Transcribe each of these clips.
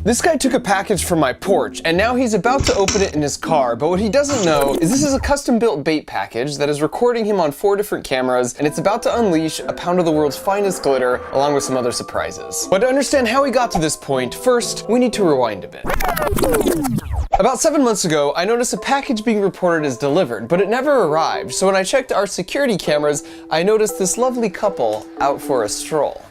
This guy took a package from my porch, and now he's about to open it in his car, but what he doesn't know is this is a custom-built bait package that is recording him on 4 different cameras, and it's about to unleash a pound of the world's finest glitter, along with some other surprises. But to understand how he got to this point, first, we need to rewind a bit. About 7 months ago, I noticed a package being reported as delivered, but it never arrived, so when I checked our security cameras, I noticed this lovely couple out for a stroll.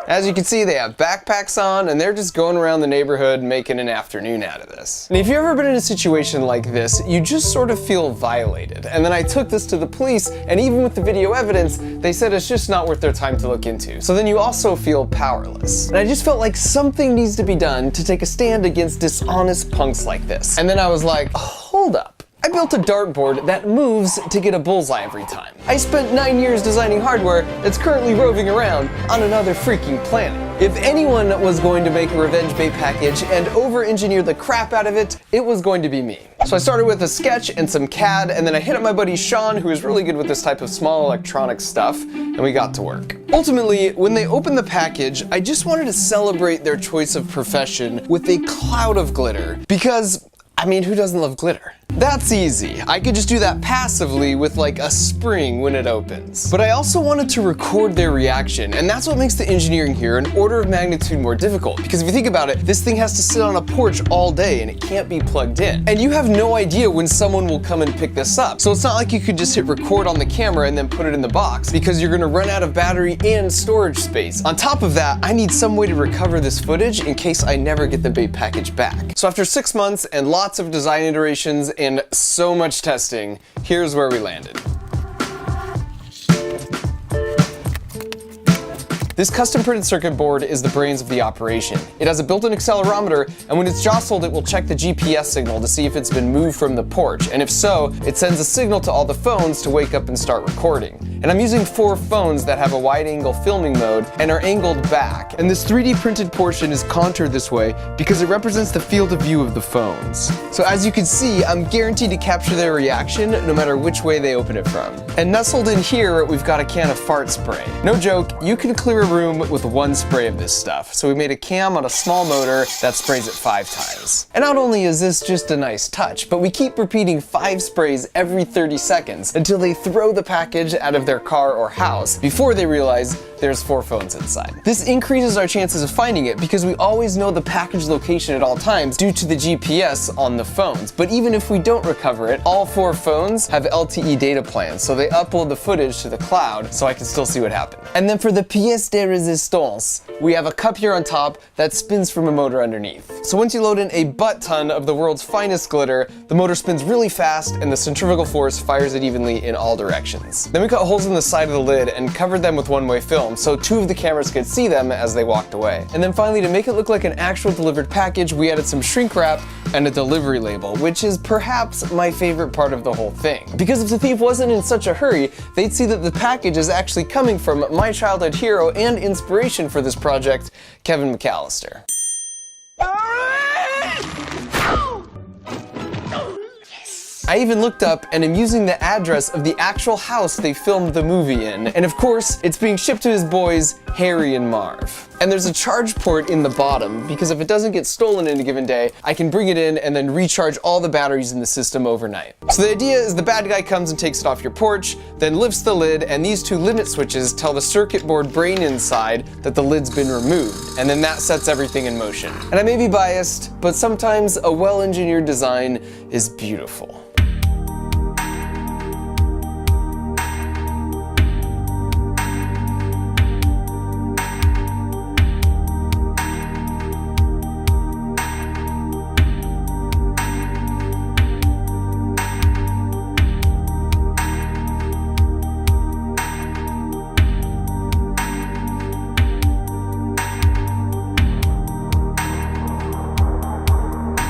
As you can see, they have backpacks on, and they're just going around the neighborhood making an afternoon out of this. And if you've ever been in a situation like this, you just sort of feel violated. And then I took this to the police, and even with the video evidence, they said it's just not worth their time to look into. So then you also feel powerless. And I just felt like something needs to be done to take a stand against dishonest punks like this. And then I was like, hold up. I built a dartboard that moves to get a bullseye every time. I spent 9 years designing hardware that's currently roving around on another freaking planet. If anyone was going to make a revenge bait package and over-engineer the crap out of it, it was going to be me. So I started with a sketch and some CAD, and then I hit up my buddy Sean, who is really good with this type of small electronic stuff, and we got to work. Ultimately, when they opened the package, I just wanted to celebrate their choice of profession with a cloud of glitter, because I mean, who doesn't love glitter? That's easy. I could just do that passively with like a spring when it opens. But I also wanted to record their reaction, and that's what makes the engineering here an order of magnitude more difficult. Because if you think about it, this thing has to sit on a porch all day and it can't be plugged in. And you have no idea when someone will come and pick this up. So it's not like you could just hit record on the camera and then put it in the box, because you're gonna run out of battery and storage space. On top of that, I need some way to recover this footage in case I never get the bait package back. So after 6 months and lots of design iterations and so much testing, here's where we landed. This custom printed circuit board is the brains of the operation. It has a built-in accelerometer, and when it's jostled, it will check the GPS signal to see if it's been moved from the porch, and if so, it sends a signal to all the phones to wake up and start recording. And I'm using 4 phones that have a wide-angle filming mode and are angled back. And this 3D printed portion is contoured this way because it represents the field of view of the phones. So as you can see, I'm guaranteed to capture their reaction no matter which way they open it from. And nestled in here, we've got a can of fart spray. No joke, you can clear a room with 1 spray of this stuff. So we made a cam on a small motor that sprays it 5 times. And not only is this just a nice touch, but we keep repeating 5 sprays every 30 seconds until they throw the package out of their car or house before they realize there's 4 phones inside. This increases our chances of finding it because we always know the package location at all times due to the GPS on the phones. But even if we don't recover it, all 4 phones have LTE data plans, so they upload the footage to the cloud so I can still see what happened. And then for the pièce de résistance, we have a cup here on top that spins from a motor underneath. So once you load in a butt ton of the world's finest glitter, the motor spins really fast and the centrifugal force fires it evenly in all directions. Then we cut holes in the side of the lid and covered them with one-way film so 2 of the cameras could see them as they walked away. And then finally, to make it look like an actual delivered package, we added some shrink wrap and a delivery label, which is perhaps my favorite part of the whole thing. Because if the thief wasn't in such a hurry, they'd see that the package is actually coming from my childhood hero and inspiration for this project, Kevin McAllister. I even looked up and am using the address of the actual house they filmed the movie in. And of course, it's being shipped to his boys, Harry and Marv. And there's a charge port in the bottom because if it doesn't get stolen in a given day, I can bring it in and then recharge all the batteries in the system overnight. So the idea is the bad guy comes and takes it off your porch, then lifts the lid, and these 2 limit switches tell the circuit board brain inside that the lid's been removed, and then that sets everything in motion. And I may be biased, but sometimes a well-engineered design is beautiful.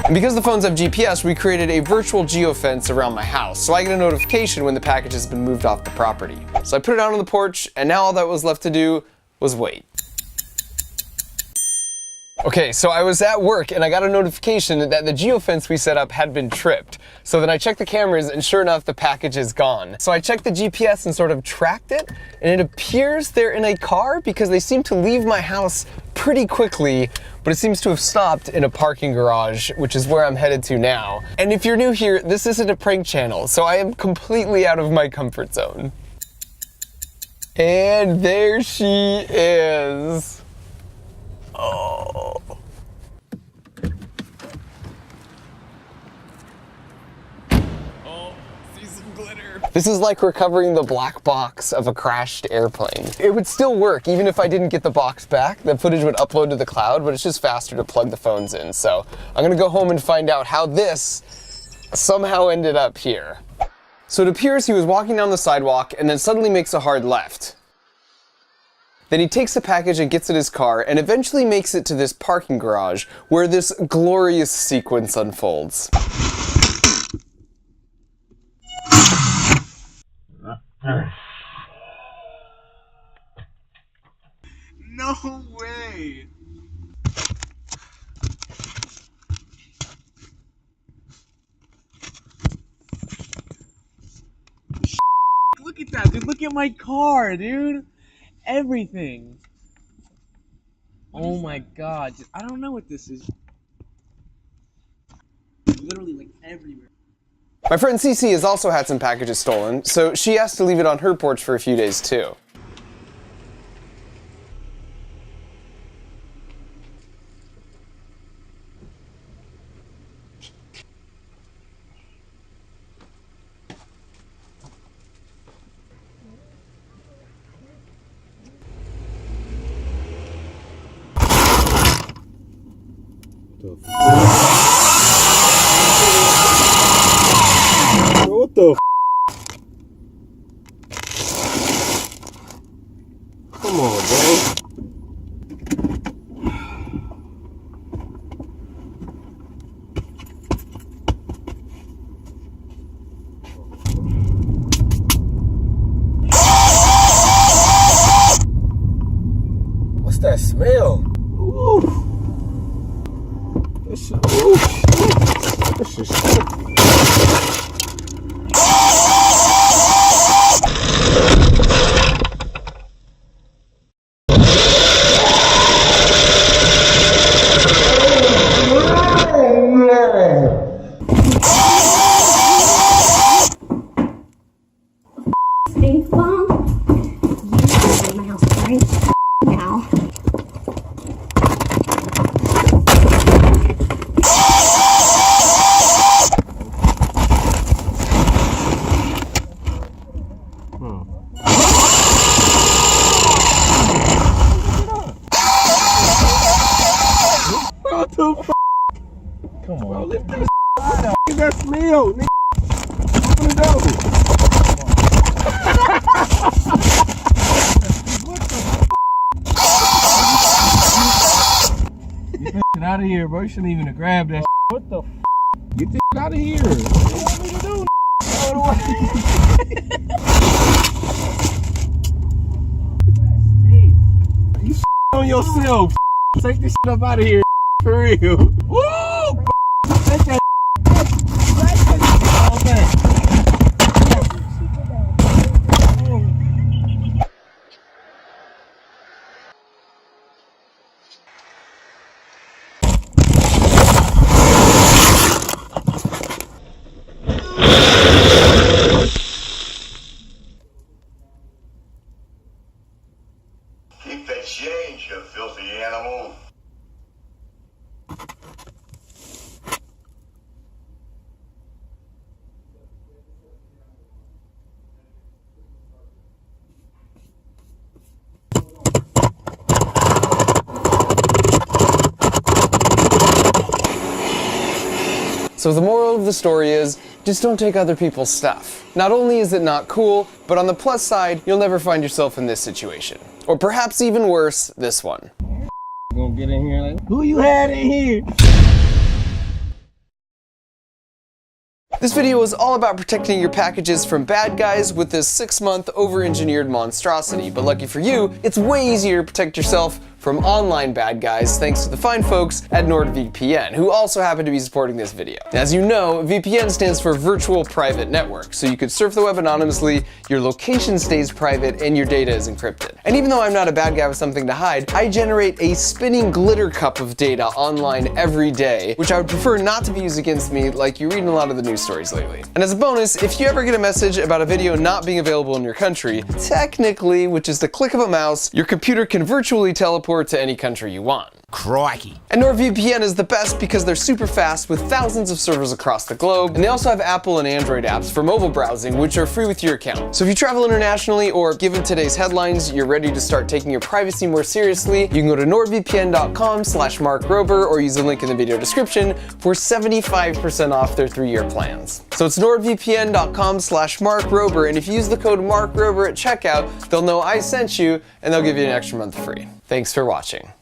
And because the phones have GPS, we created a virtual geofence around my house, so I get a notification when the package has been moved off the property. So I put it out on the porch, and now all that was left to do was wait. Okay, so I was at work and I got a notification that the geofence we set up had been tripped. So then I checked the cameras and sure enough, the package is gone. So I checked the GPS and sort of tracked it, and it appears they're in a car because they seem to leave my house pretty quickly, but it seems to have stopped in a parking garage, which is where I'm headed to now. And if you're new here, this isn't a prank channel, so I am completely out of my comfort zone. And there she is. Oh. Oh, see some glitter. This is like recovering the black box of a crashed airplane. It would still work even if I didn't get the box back. The footage would upload to the cloud, but it's just faster to plug the phones in. So I'm gonna go home and find out how this somehow ended up here. So it appears he was walking down the sidewalk and then suddenly makes a hard left. Then he takes the package and gets in his car and eventually makes it to this parking garage where this glorious sequence unfolds. No way! Look at that, dude. Look at my car, dude. Everything. Oh my god. Dude, I don't know what this is. Literally, like, everywhere. My friend Cece has also had some packages stolen, so she asked to leave it on her porch for a few days too. What the f? Come on, bro. What's that smell? Ooh. That shit, ooh. That shit's sick. Stink bomb? You are in my house right now. What the f? Come on. Lift this out. That smell, nigga. Open the door. Get that shit out of here, bro. You shouldn't even have grabbed that. What the f? Get this shit out of here. What do you want me to do? You on yourself. Take this shit up out of here. For real. Woo! Take that. All back. Keep that change, you filthy animal. So the moral of the story is, just don't take other people's stuff. Not only is it not cool, but on the plus side, you'll never find yourself in this situation. Or perhaps even worse, this one. Gonna get in here like, who you had in here? This video is all about protecting your packages from bad guys with this 6-month over-engineered monstrosity, but lucky for you, it's way easier to protect yourself from online bad guys thanks to the fine folks at NordVPN, who also happen to be supporting this video. As you know, VPN stands for Virtual Private Network, so you could surf the web anonymously, your location stays private, and your data is encrypted. And even though I'm not a bad guy with something to hide, I generate a spinning glitter cup of data online every day, which I would prefer not to be used against me like you read in a lot of the news stories lately. And as a bonus, if you ever get a message about a video not being available in your country, technically, with just a click of a mouse, your computer can virtually teleport to any country you want. Crikey. And NordVPN is the best because they're super fast with thousands of servers across the globe, and they also have Apple and Android apps for mobile browsing, which are free with your account. So if you travel internationally, or given today's headlines, you're ready to start taking your privacy more seriously, you can go to nordvpn.com/markrober or use the link in the video description for 75% off their 3-year plans. So it's nordvpn.com/markrober, and if you use the code markrober at checkout, they'll know I sent you, and they'll give you an extra month free. Thanks for watching.